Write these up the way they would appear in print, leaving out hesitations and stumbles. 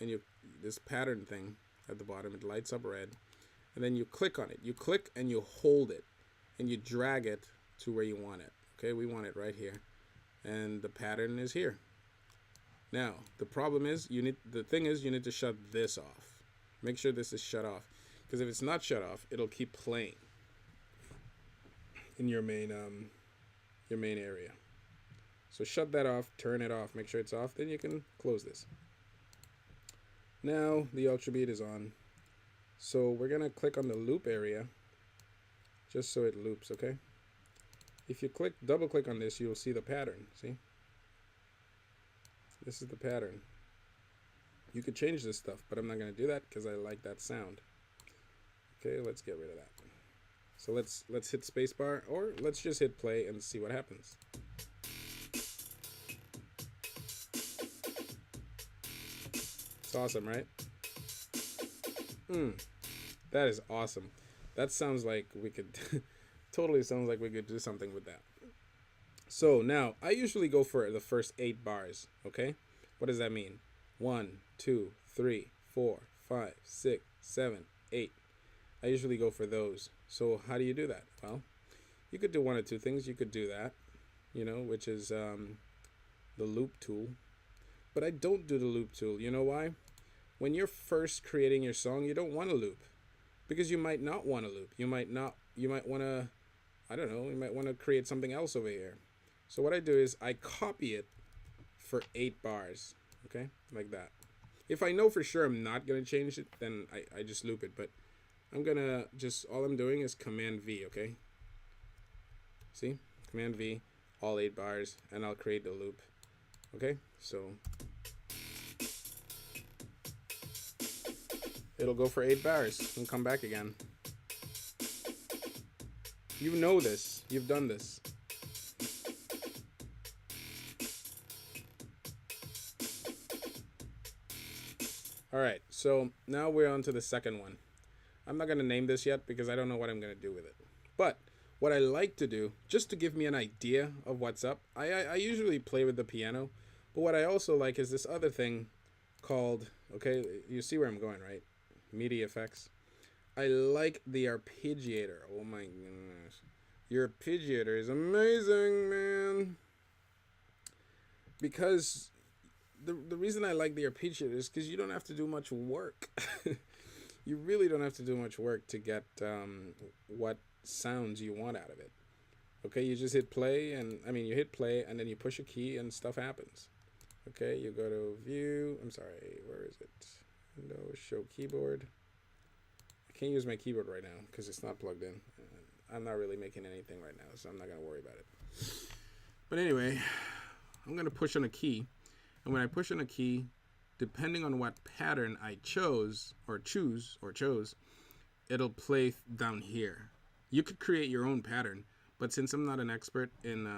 and you this pattern thing at the bottom, it lights up red, and then you click on it. You click and you hold it, and you drag it to where you want it. Okay, we want it right here, and the pattern is here. Now the problem is you need to shut this off. Make sure this is shut off, because if it's not shut off, it'll keep playing in your main area. So shut that off, turn it off, make sure it's off, then you can close this. Now the Ultra Beat is on. So we're gonna click on the loop area just so it loops, okay? If you double click on this, you'll see the pattern. See? This is the pattern. You could change this stuff, but I'm not gonna do that because I like that sound. Okay, let's get rid of that. So let's hit spacebar, or let's just hit play and see what happens. It's awesome, right? That is awesome. That sounds like we could totally sounds like we could do something with that. So now I usually go for the first 8 bars, okay? What does that mean? 1, 2, 3, 4, 5, 6, 7, 8. I usually go for those. So how do you do that? Well, you could do one or two things. You could do that, which is the loop tool. But I don't do the loop tool. You know why? When you're first creating your song, you don't want to loop, because you might not want to loop. You might want to, I don't know, you might want to create something else over here. So what I do is I copy it for 8 bars, okay, like that. If I know for sure I'm not going to change it, then I just loop it. But I'm going to all I'm doing is Command V, okay? See? Command V, all 8 bars, and I'll create the loop. Okay? So it'll go for 8 bars and come back again. You know this. You've done this. Alright, so now we're on to the second one. I'm not going to name this yet because I don't know what I'm going to do with it. But what I like to do, just to give me an idea of what's up, I usually play with the piano. But what I also like is this other thing called, okay, you see where I'm going, right? MIDI effects. I like the arpeggiator. Oh my goodness. Your arpeggiator is amazing, man. Because the reason I like the arpeggiator is because you don't have to do much work. You really don't have to do much work to get what sounds you want out of it. Okay, you just hit play, and you hit play, and then you push a key, and stuff happens. Okay, you go to view. I'm sorry, where is it? Window, show keyboard. I can't use my keyboard right now because it's not plugged in. I'm not really making anything right now, so I'm not going to worry about it. But anyway, I'm going to push on a key. And when I push on a key, depending on what pattern I chose, it'll play down here. You could create your own pattern, but since I'm not an expert in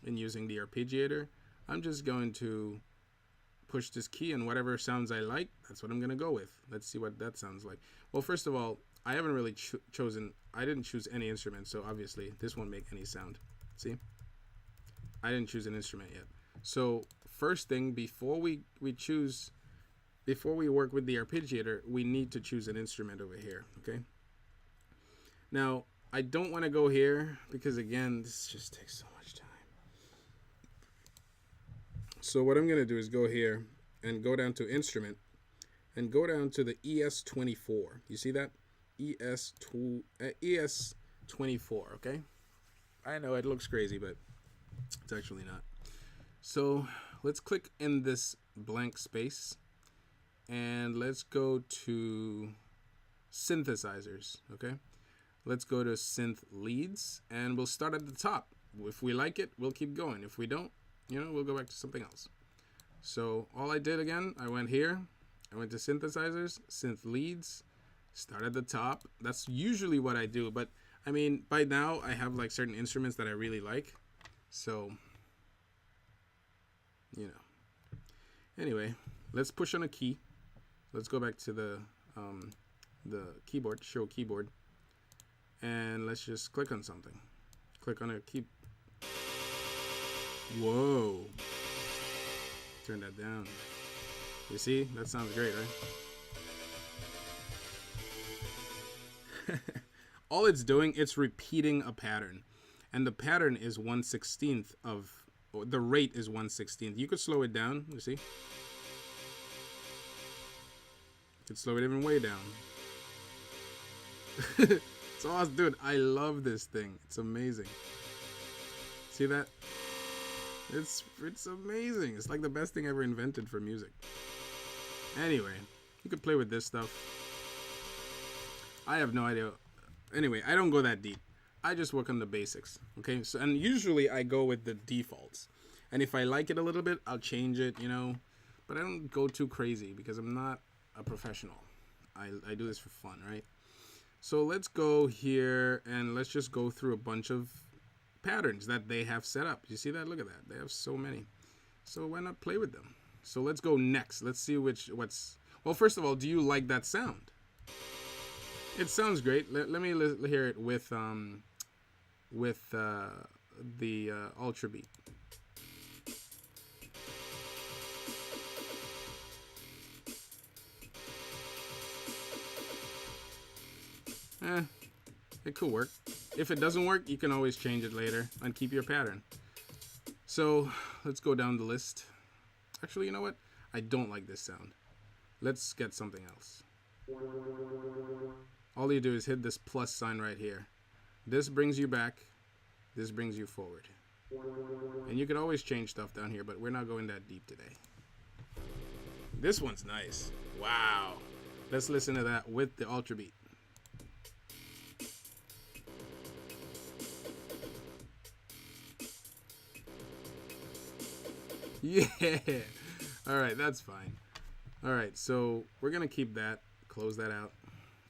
using the arpeggiator, I'm just going to push this key, and whatever sounds I like, that's what I'm going to go with. Let's see what that sounds like. Well, first of all, I haven't really I didn't choose any instrument, so obviously this won't make any sound. See? I didn't choose an instrument yet. So first thing, before we work with the arpeggiator, we need to choose an instrument over here, okay? Now, I don't want to go here because, again, this just takes so much time. So what I'm going to do is go here and go down to instrument and go down to the ES24. You see that? ES24, okay? I know it looks crazy, but it's actually not. So let's click in this blank space and let's go to synthesizers, okay? Let's go to synth leads and we'll start at the top. If we like it, we'll keep going. If we don't, we'll go back to something else. So all I did again, I went here, I went to synthesizers, synth leads, start at the top. That's usually what I do, but by now I have like certain instruments that I really like. So, Anyway, let's push on a key. Let's go back to the keyboard, show keyboard, and let's just click on something. Click on a key. Whoa. Turn that down. You see? That sounds great, right? All it's doing, it's repeating a pattern. And the pattern is 1/16 of, the rate is 1/16. You could slow it down, you see? You could slow it even way down. It's awesome, dude. I love this thing. It's amazing. See that? It's amazing. It's like the best thing ever invented for music. Anyway, you could play with this stuff. I have no idea. Anyway, I don't go that deep. I just work on the basics. Okay, so and usually I go with the defaults. And if I like it a little bit, I'll change it, you know. But I don't go too crazy because I'm not a professional. I do this for fun, right? So let's go here and let's just go through a bunch of patterns that they have set up. You see that? Look at that. They have so many. So why not play with them? So let's go next. Let's see what's... Well, first of all, do you like that sound? It sounds great. Let me hear it with the Ultra Beat. It could work. If it doesn't work, you can always change it later and keep your pattern. So let's go down the list. Actually, you know what? I don't like this sound. Let's get something else. All you do is hit this plus sign right here. This brings you back. This brings you forward. And you can always change stuff down here, but we're not going that deep today. This one's nice. Wow. Let's listen to that with the Ultra Beat. Yeah. All right, that's fine. All right, so we're going to keep that, close that out.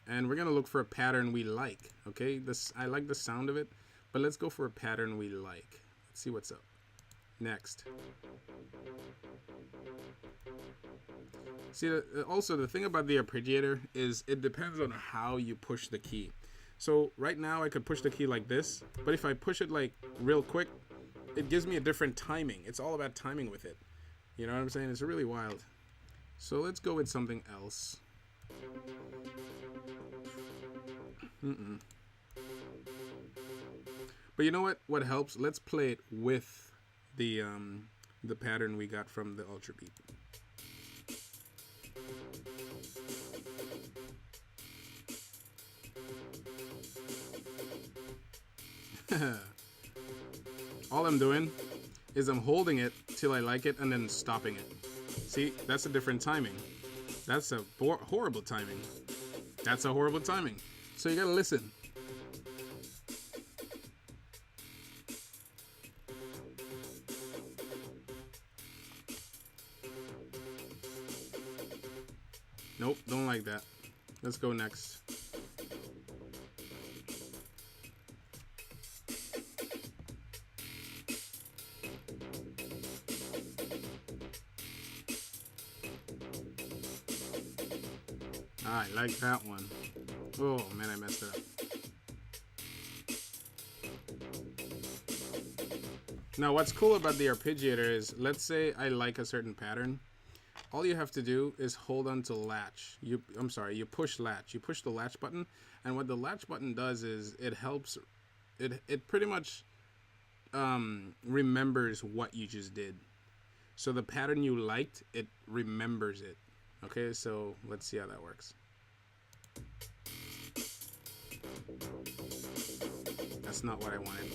And we're going to look for a pattern we like, okay? I like the sound of it, but let's go for a pattern we like. Let's see what's up. Next. See, also the thing about the arpeggiator is it depends on how you push the key. So right now I could push the key like this, but if I push it like real quick, it gives me a different timing. It's all about timing with it. You know what I'm saying? It's really wild. So let's go with something else. But you know what? What helps? Let's play it with the pattern we got from the Ultra Beat. All I'm doing is I'm holding it till I like it and then stopping it. See, that's a different timing. That's a horrible timing. That's a horrible timing. So you gotta listen. Nope, don't like that. Let's go next. I like that one. Oh man, I messed it up. Now what's cool about the arpeggiator is, let's say I like a certain pattern. All you have to do is hold on to latch. You push latch. You push the latch button, and what the latch button does is it helps. It pretty much remembers what you just did. So the pattern you liked, it remembers it. Okay, so let's see how that works. That's not what I wanted.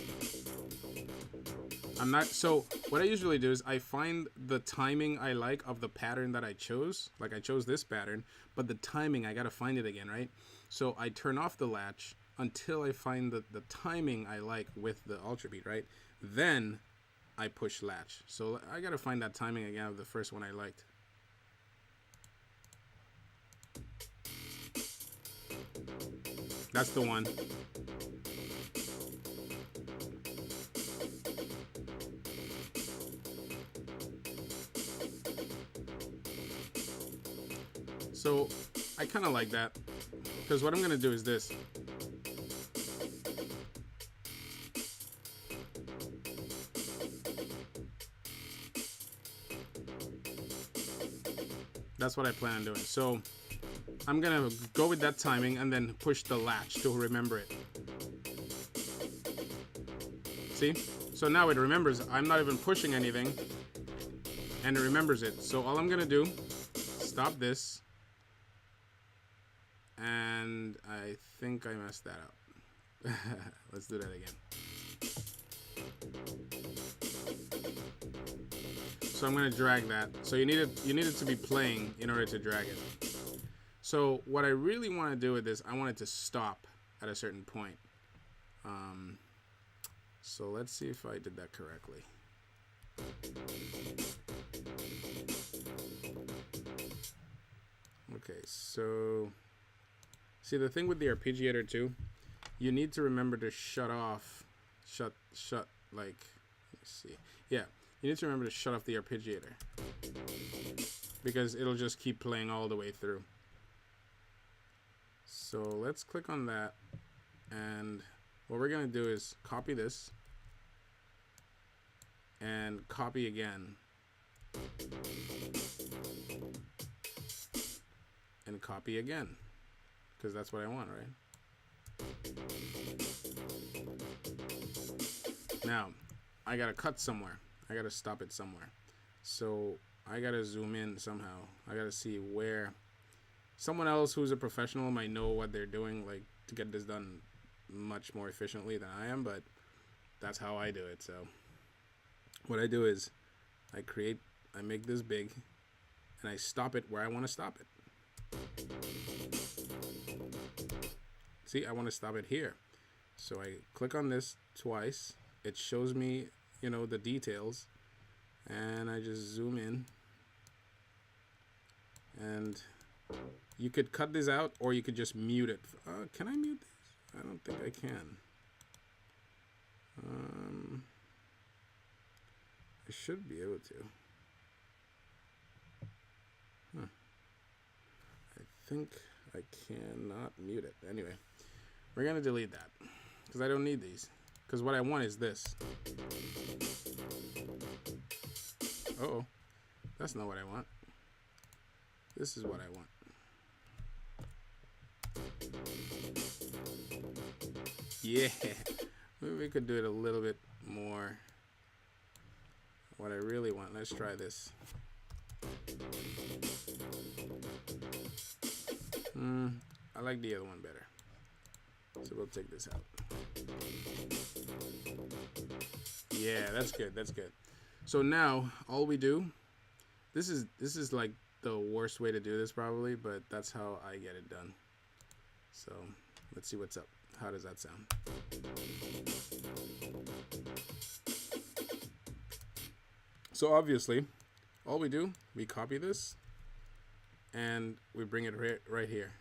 So what I usually do is I find the timing I like of the pattern that I chose. Like I chose this pattern, but the timing, I gotta find it again, right? So I turn off the latch until I find the timing I like with the Ultra Beat, right? Then I push latch. So I gotta find that timing again of the first one I liked. That's the one. So I kind of like that, because what I'm going to do is this. That's what I plan on doing. So I'm gonna go with that timing and then push the latch to remember it. See? So now it remembers. I'm not even pushing anything, and it remembers it. So all I'm gonna do, stop this, and I think I messed that up. Let's do that again. So I'm gonna drag that. So you need it to be playing in order to drag it. So what I really want to do with this, I want it to stop at a certain point. So let's see if I did that correctly. Okay, so see, the thing with the arpeggiator too, you need to remember to shut like, let me see. Yeah, you need to remember to shut off the arpeggiator because it'll just keep playing all the way through. So let's click on that, and what we're gonna do is copy this and copy again and copy again, because that's what I want, right? Now I gotta cut somewhere. I gotta stop it somewhere. So I gotta zoom in somehow. I gotta see where someone else who's a professional might know what they're doing, like, to get this done much more efficiently than I am, but that's how I do it. So what I do is I make this big, and I stop it where I want to stop it. See, I want to stop it here. So I click on this twice. It shows me, the details, and I just zoom in, and you could cut this out, or you could just mute it. Can I mute this? I don't think I can. I should be able to. I think I cannot mute it. Anyway, we're gonna delete that because I don't need these. Because what I want is this. Uh-oh, that's not what I want. This is what I want. Yeah, maybe we could do it a little bit more. What I really want, let's try this. I like the other one better. So we'll take this out. Yeah, that's good, that's good. So now all we do, this is like the worst way to do this probably, but that's how I get it done. So let's see what's up. How does that sound? So obviously, all we do, we copy this, and we bring it right here.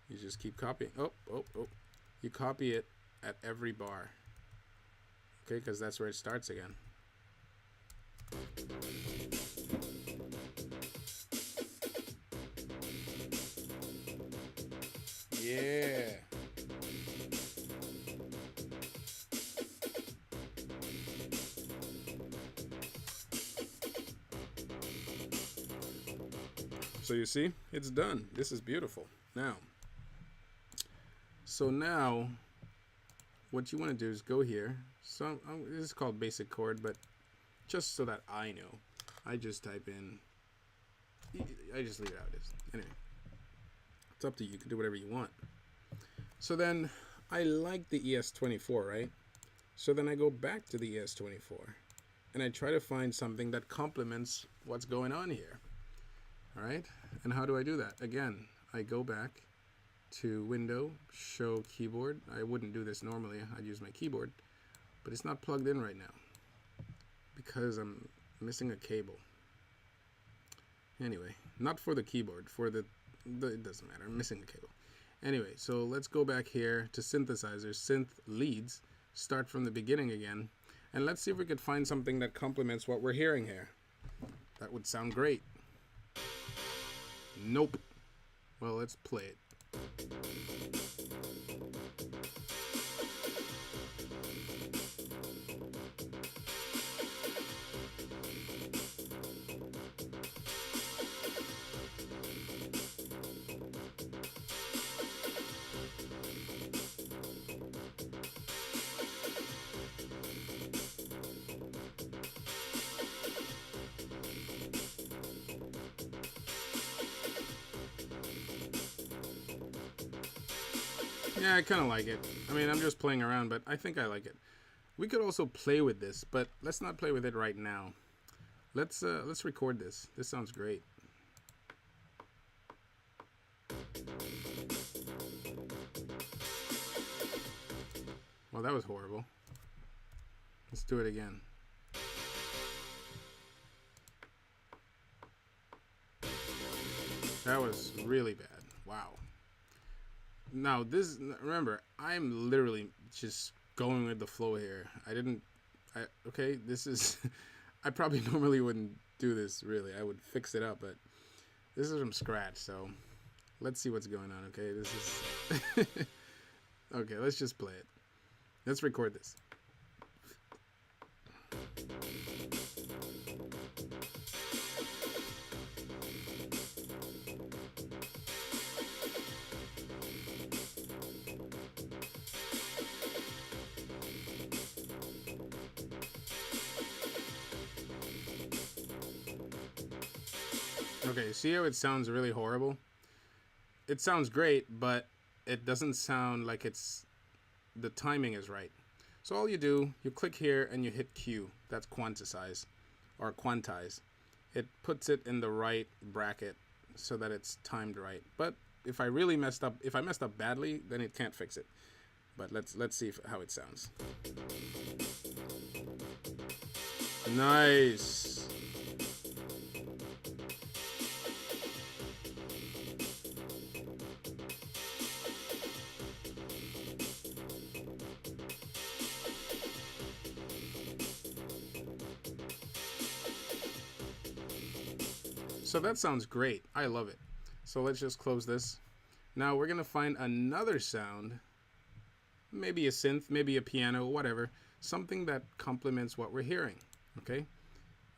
You just keep copying. Oh. You copy it at every bar. Okay, because that's where it starts again. Yeah. So you see, it's done. This is beautiful. Now, what you want to do is go here. So this is called basic chord, but just so that I know, I just type in, I just leave it out. Anyway, it's up to you. You can do whatever you want. So then I like the ES24, right? So then I go back to the ES24 and I try to find something that complements what's going on here. All right, and how do I do that? Again, I go back to Window, Show Keyboard. I wouldn't do this normally. I'd use my keyboard, but it's not plugged in right now because I'm missing a cable. Anyway, not for the keyboard, for the it doesn't matter. I'm missing a cable. Anyway, so let's go back here to synthesizers, synth leads, start from the beginning again, and let's see if we could find something that complements what we're hearing here. That would sound great. Nope. Well, let's play it. Yeah, I kind of like it. I mean, I'm just playing around, but I think I like it. We could also play with this, but let's not play with it right now. Let's record this. This sounds great. Well, that was horrible. Let's do it again. That was really bad. Wow. Now, this, remember, I'm literally just going with the flow here. Okay, this is, I probably normally wouldn't do this, really. I would fix it up, but this is from scratch, so let's see what's going on, okay? This is, okay, let's just play it. Let's record this. Okay, see how it sounds really horrible? It sounds great, but it doesn't sound like the timing is right. So all you do, you click here and you hit Q. That's quantize, or quantize. It puts it in the right bracket so that it's timed right. But if I really messed up, if I messed up badly, then it can't fix it. But let's see how it sounds. Nice. So that sounds great. I love it. So let's just close this. Now we're going to find another sound. Maybe a synth, maybe a piano, whatever. Something that complements what we're hearing. Okay?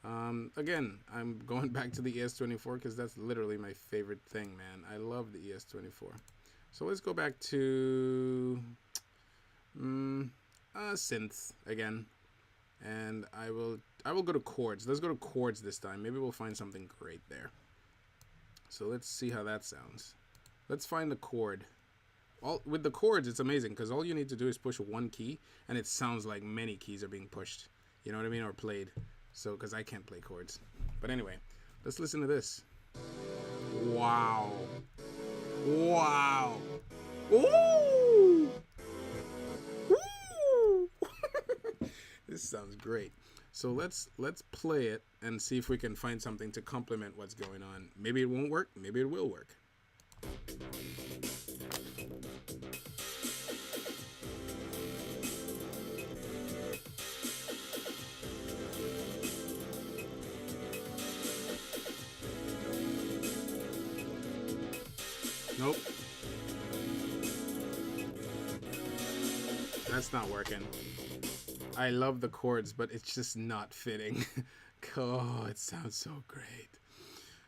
Again, I'm going back to the ES-24 because that's literally my favorite thing, man. I love the ES-24. So let's go back to synth again. And I will go to chords. Let's go to chords this time. Maybe we'll find something great there. So let's see how that sounds. Let's find the chord. With the chords, it's amazing because all you need to do is push one key and it sounds like many keys are being pushed. You know what I mean? Or played. So, because I can't play chords. But anyway, let's listen to this. Wow. Wow. Ooh. Woo! This sounds great. So let's play it and see if we can find something to complement what's going on. Maybe it won't work, maybe it will work. Nope. That's not working. I love the chords, but it's just not fitting. Oh, it sounds so great.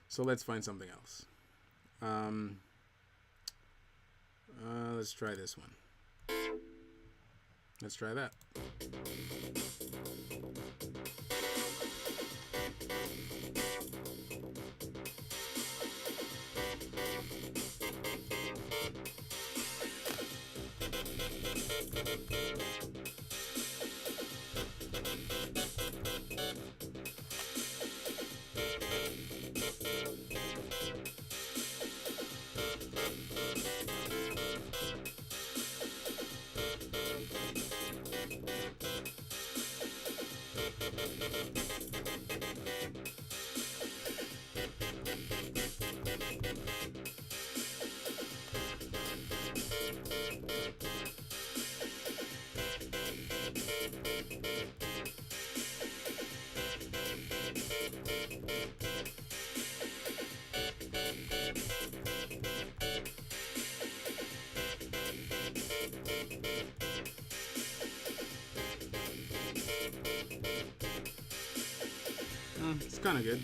So let's find something else. Let's try this one. Let's try that. It's kind of good.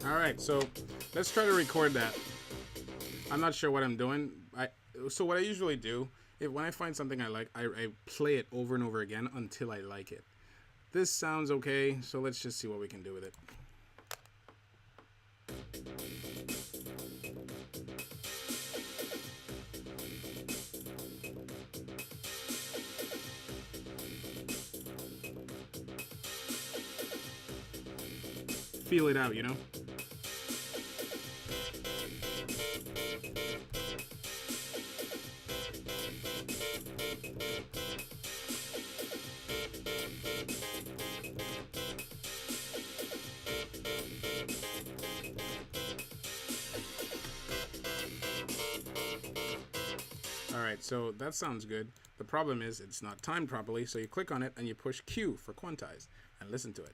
All right, so let's try to record that. I'm not sure what I'm doing. So what I usually do, when I find something I like, I play it over and over again until I like it. This sounds okay, so let's just see what we can do with it. Feel it out, you know? Alright, so that sounds good. The problem is it's not timed properly, so you click on it and you push Q for quantize and listen to it.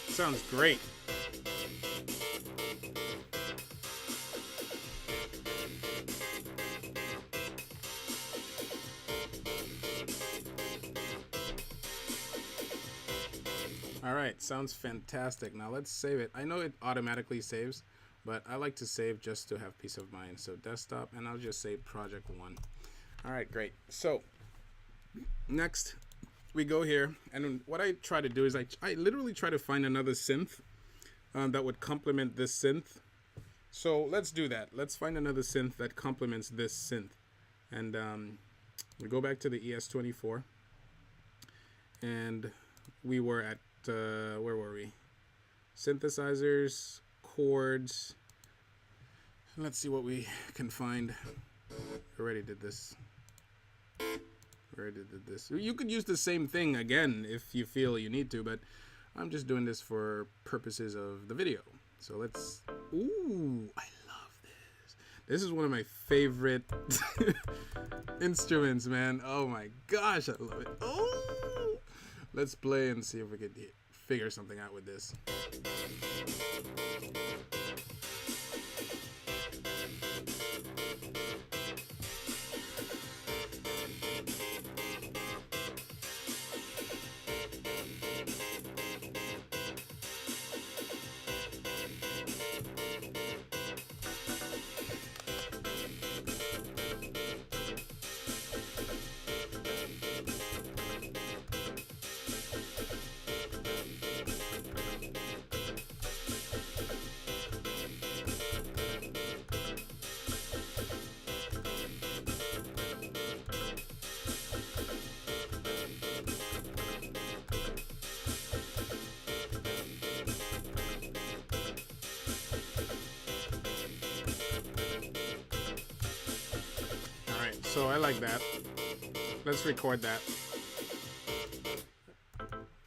Sounds great. All right, sounds fantastic. Now let's save it. I know it automatically saves, but I like to save just to have peace of mind. So desktop, and I'll just say project 1. All right, great. So next we go here, and what I try to do is I literally try to find another synth that would complement this synth. So let's do that. Let's find another synth that complements this synth. And we go back to the ES24. And we were at, where were we? Synthesizers, chords. Let's see what we can find. I already did this. You could use the same thing again if you feel you need to, but I'm just doing this for purposes of the video. So let's, ooh, I love this. This is one of my favorite instruments, man. Oh my gosh, I love it. Oh, let's play and see if we can figure something out with this. So I like that. Let's record that.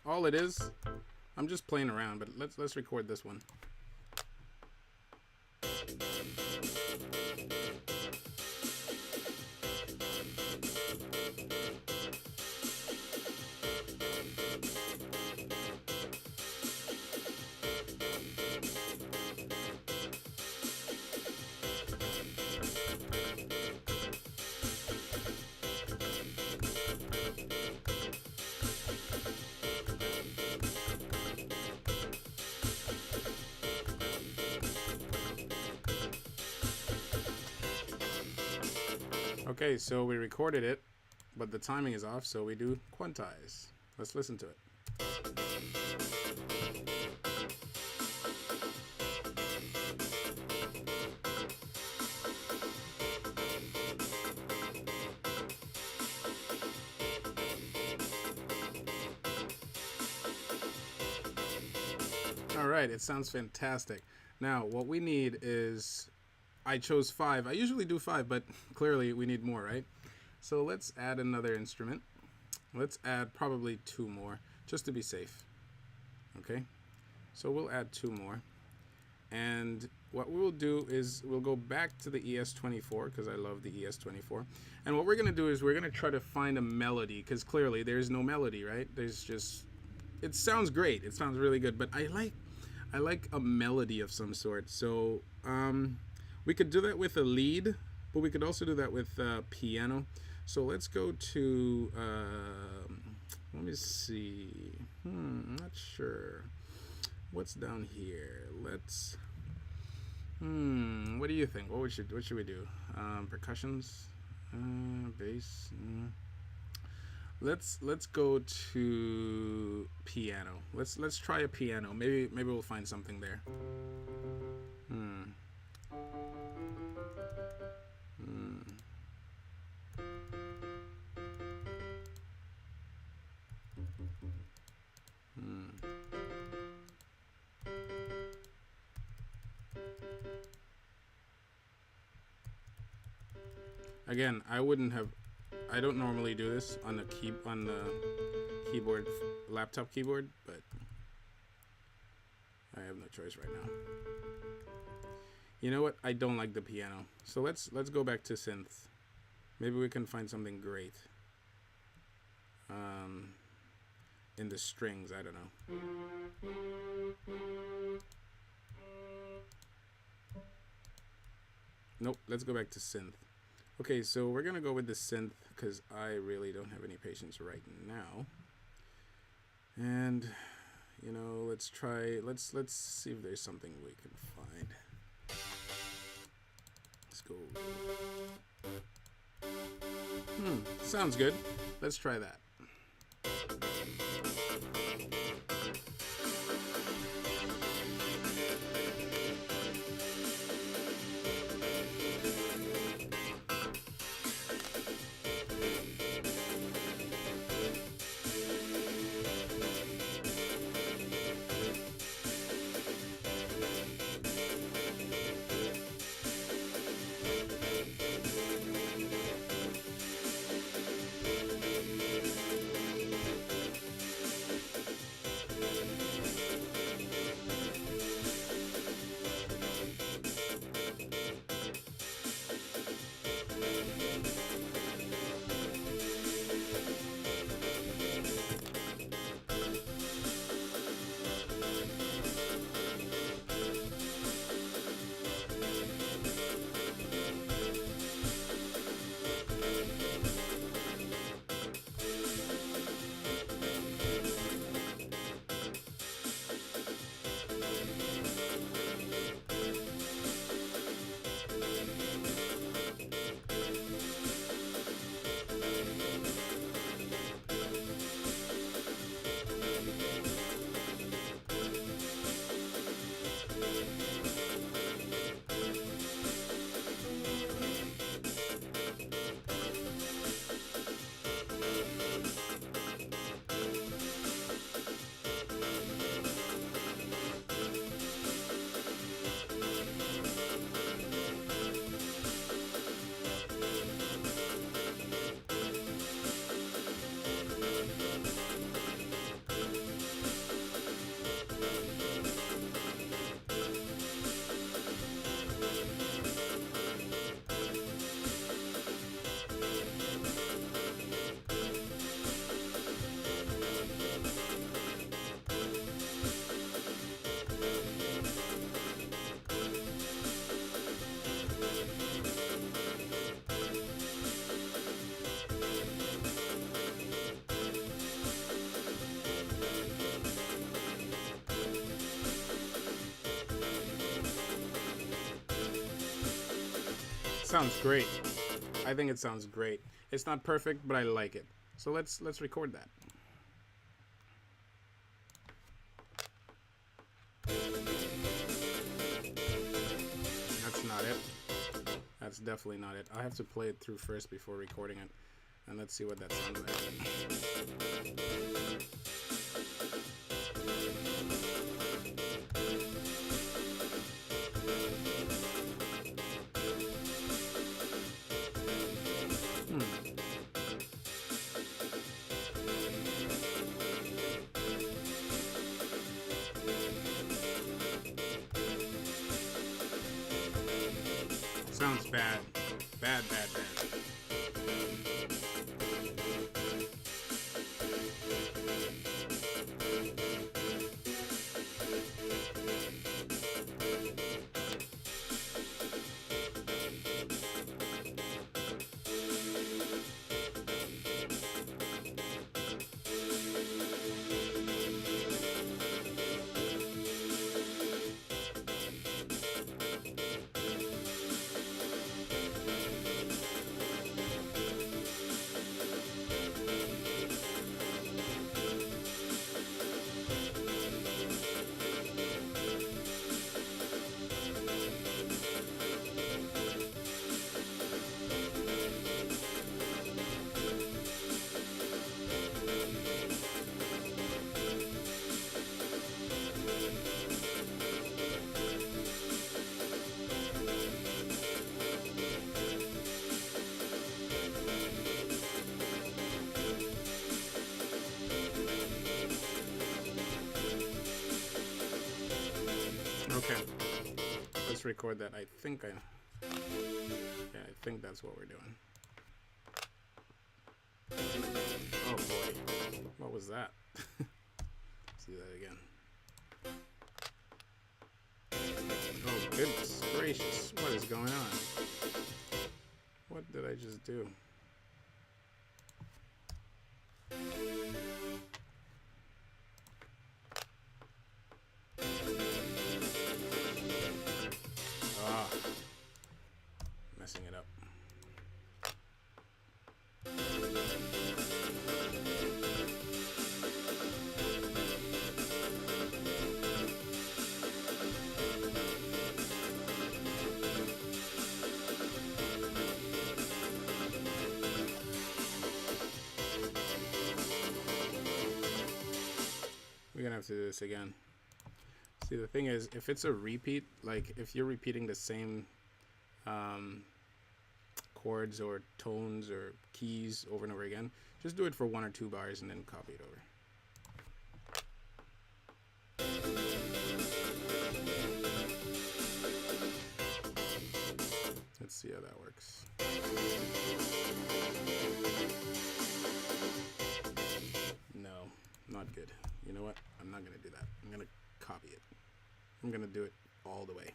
All it is, I'm just playing around, but let's record this one. Okay, so we recorded it, but the timing is off, so we do quantize. Let's listen to it. All right, it sounds fantastic. Now, what we need is, I chose 5. I usually do 5, but clearly we need more, right? So let's add another instrument. Let's add probably 2 more, just to be safe. Okay, so we'll add 2 more. And what we'll do is we'll go back to the ES24 because I love the ES24. And what we're going to do is we're going to try to find a melody because clearly there's no melody, right? There's just, it sounds great. It sounds really good, but I like a melody of some sort. So we could do that with a lead, but we could also do that with piano. So let's go to, let me see. I'm not sure. What's down here? Let's, what do you think? What should we do? Percussions, bass. Let's go to piano. Let's try a piano. Maybe we'll find something there. Again, I don't normally do this on the keyboard, laptop keyboard, but I have no choice right now. You know what? I don't like the piano. So let's go back to synths. Maybe we can find something great. In the strings, I don't know. Nope, let's go back to synth. Okay, so we're gonna go with the synth because I really don't have any patience right now. And you know, let's see if there's something we can find. Let's go. Sounds good. Let's try that. Sounds great. I think it sounds great. It's not perfect, but I like it. So let's record that. That's not it. That's definitely not it. I have to play it through first before recording it. And let's see what that sounds like. sounds bad. Bad, bad, bad. Okay, let's record that. I think that's what we're doing. Oh boy, what was that? Let's do that again. Oh goodness gracious, what is going on? What did I just do? Messing it up. We're gonna have to do this again. See, the thing is, if it's a repeat, like if you're repeating the same chords or tones or keys over and over again, just do it for 1 or 2 bars and then copy it over. Let's see how that works. No, not good. You know what? I'm not gonna do that. I'm gonna copy it. I'm gonna do it all the way.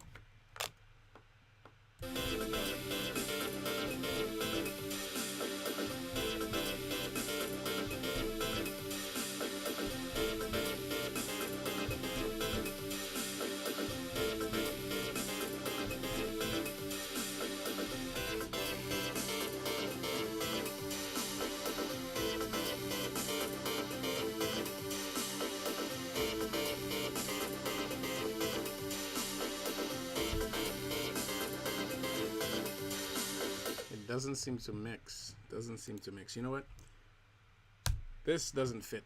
Doesn't seem to mix. Doesn't seem to mix. You know what? This doesn't fit.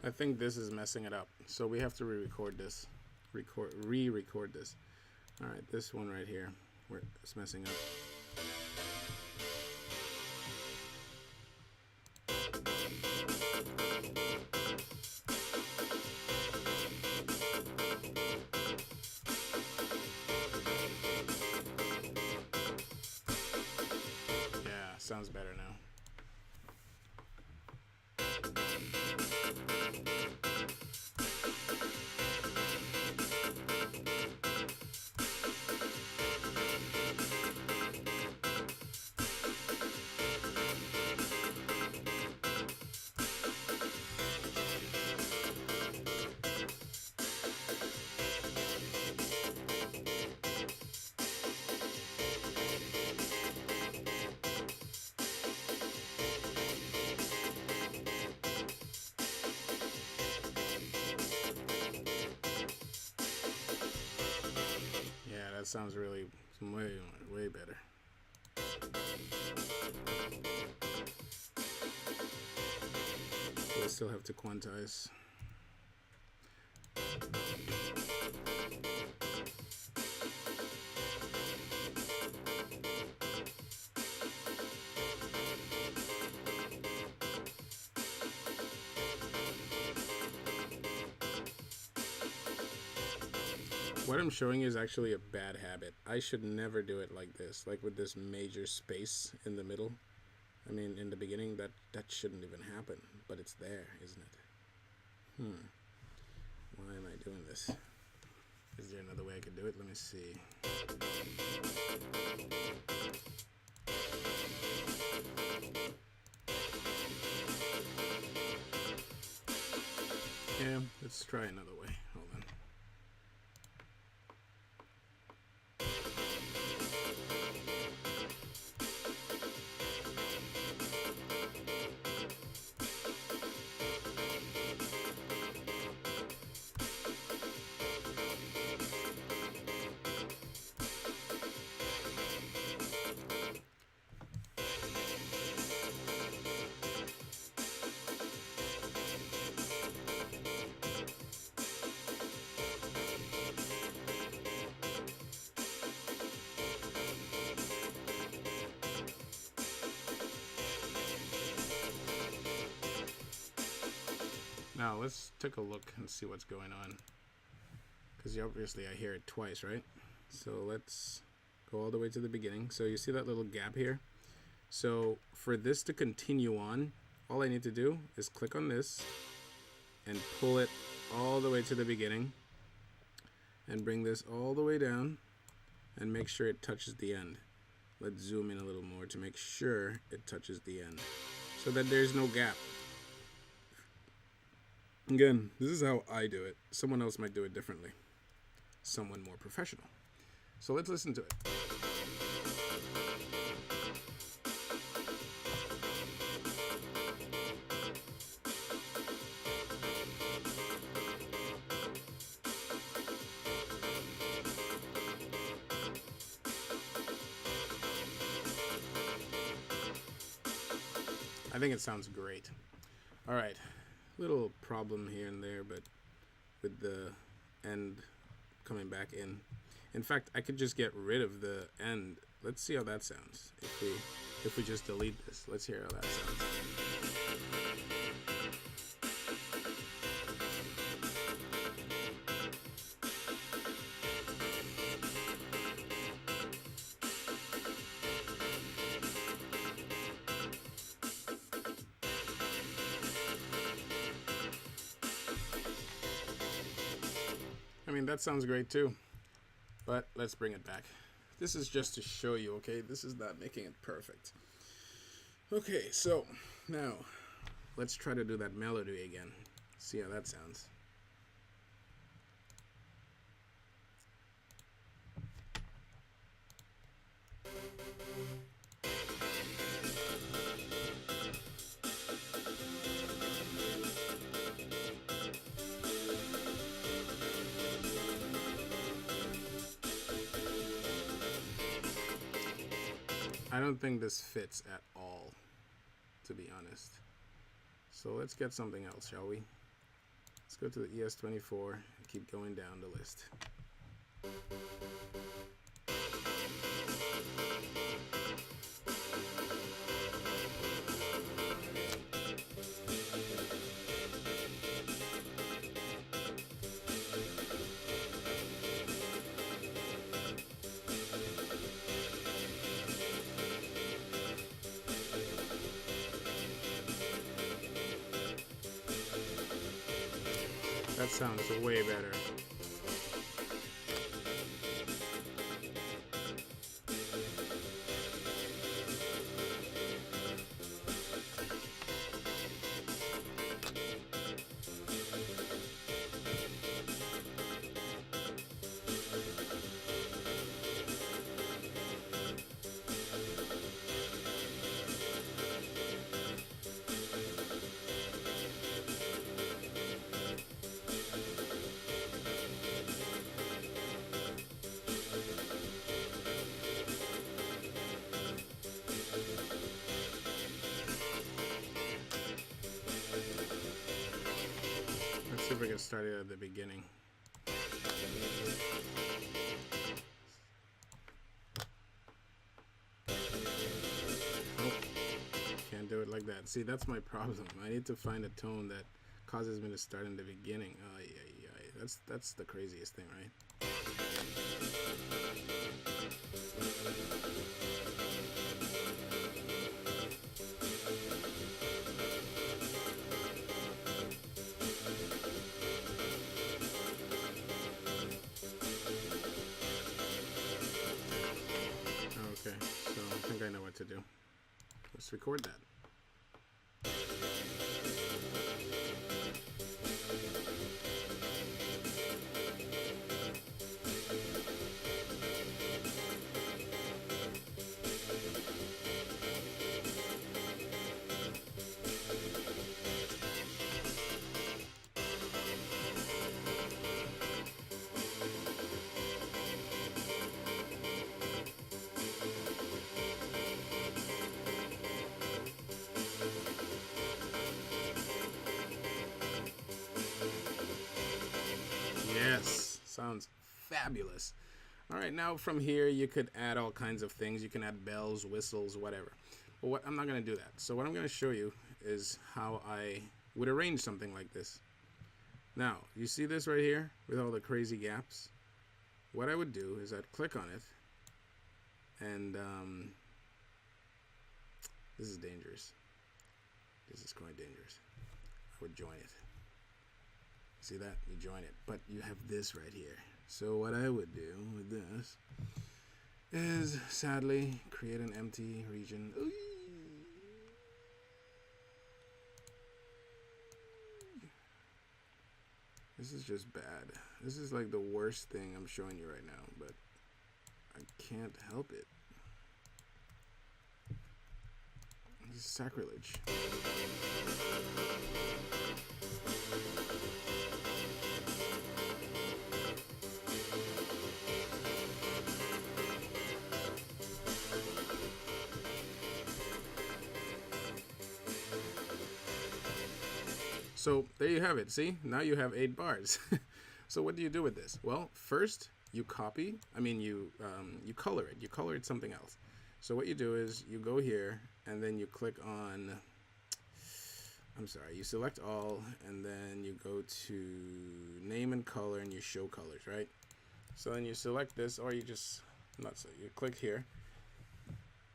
I think this is messing it up, so we have to re-record this. Re-record this. All right, this one right here, where it's messing up. Yeah, sounds better now. sounds really way better. We still have to quantize. What I'm showing you is actually a bad habit. I should never do it like this, like with this major space in the middle. I mean, in the beginning, that shouldn't even happen, but it's there, isn't it? Why am I doing this? Is there another way I could do it? Let me see. Yeah, let's try another way. Hold on. Now let's take a look and see what's going on, because obviously I hear it twice, right? So let's go all the way to the beginning. So you see that little gap here? So for this to continue on, all I need to do is click on this and pull it all the way to the beginning and bring this all the way down and make sure it touches the end. Let's zoom in a little more to make sure it touches the end so that there's no gap. Again, this is how I do it. Someone else might do it differently. Someone more professional. So let's listen to it. I think it sounds great. All right. Little problem here and there, but with the end coming back in. In fact, I could just get rid of the end. Let's see how that sounds. If we just delete this, let's hear how that sounds. I mean, that sounds great too, but let's bring it back. This is just to show you, okay? This is not making it perfect. Okay, so now let's try to do that melody again. See how that sounds. I don't think this fits at all, to be honest. So let's get something else, shall we? Let's go to the ES24 and keep going down the list. That sounds way better. see if we can start it at the beginning. Can't do it like that. See, that's my problem. I need to find a tone that causes me to start in the beginning. Oh, yeah. That's the craziest thing, right? Okay, so I think I know what to do. Let's record that. Yes, sounds fabulous. All right, now from here you could add all kinds of things. You can add bells, whistles, whatever. But I'm not going to do that. So what I'm going to show you is how I would arrange something like this. Now, you see this right here with all the crazy gaps? What I would do is I'd click on it, and this is dangerous. This is quite dangerous. I would join it. See that? You join it. But you have this right here. So what I would do with this is, sadly, create an empty region. Ooh. This is just bad. This is like the worst thing I'm showing you right now, but I can't help it. This is sacrilege. So there you have it. See, now you have 8 bars. So what do you do with this? Well, first you copy. You color it. You color it something else. So what you do is you go here and then you click on. You select all and then you go to name and color and you show colors, right? So then you select this, or you just you click here.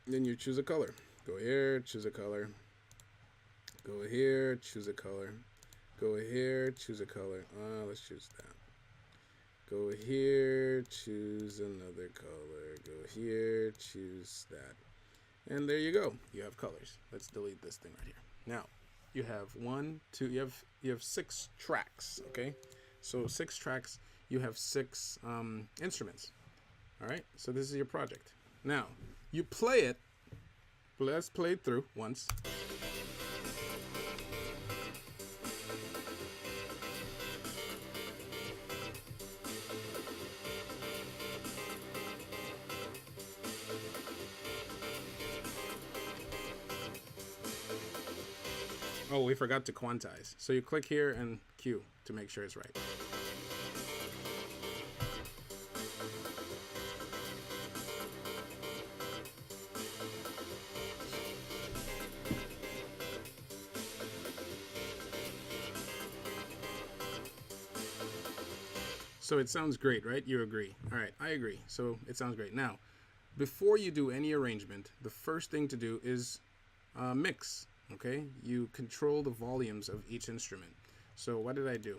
Then you choose a color. Go here, choose a color. Go here, choose a color. Go here, choose a color. Let's choose that. Go here, choose another color. Go here, choose that. And there you go. You have colors. Let's delete this thing right here. Now, you have you have 6 tracks, okay? So 6 tracks, you have 6 instruments. All right? So this is your project. Now, you play it. Let's play it through once. Oh, we forgot to quantize. So you click here and Q to make sure it's right. So it sounds great, right? You agree. All right, I agree. So it sounds great. Now, before you do any arrangement, the first thing to do is mix. Okay, you control the volumes of each instrument. So what did I do?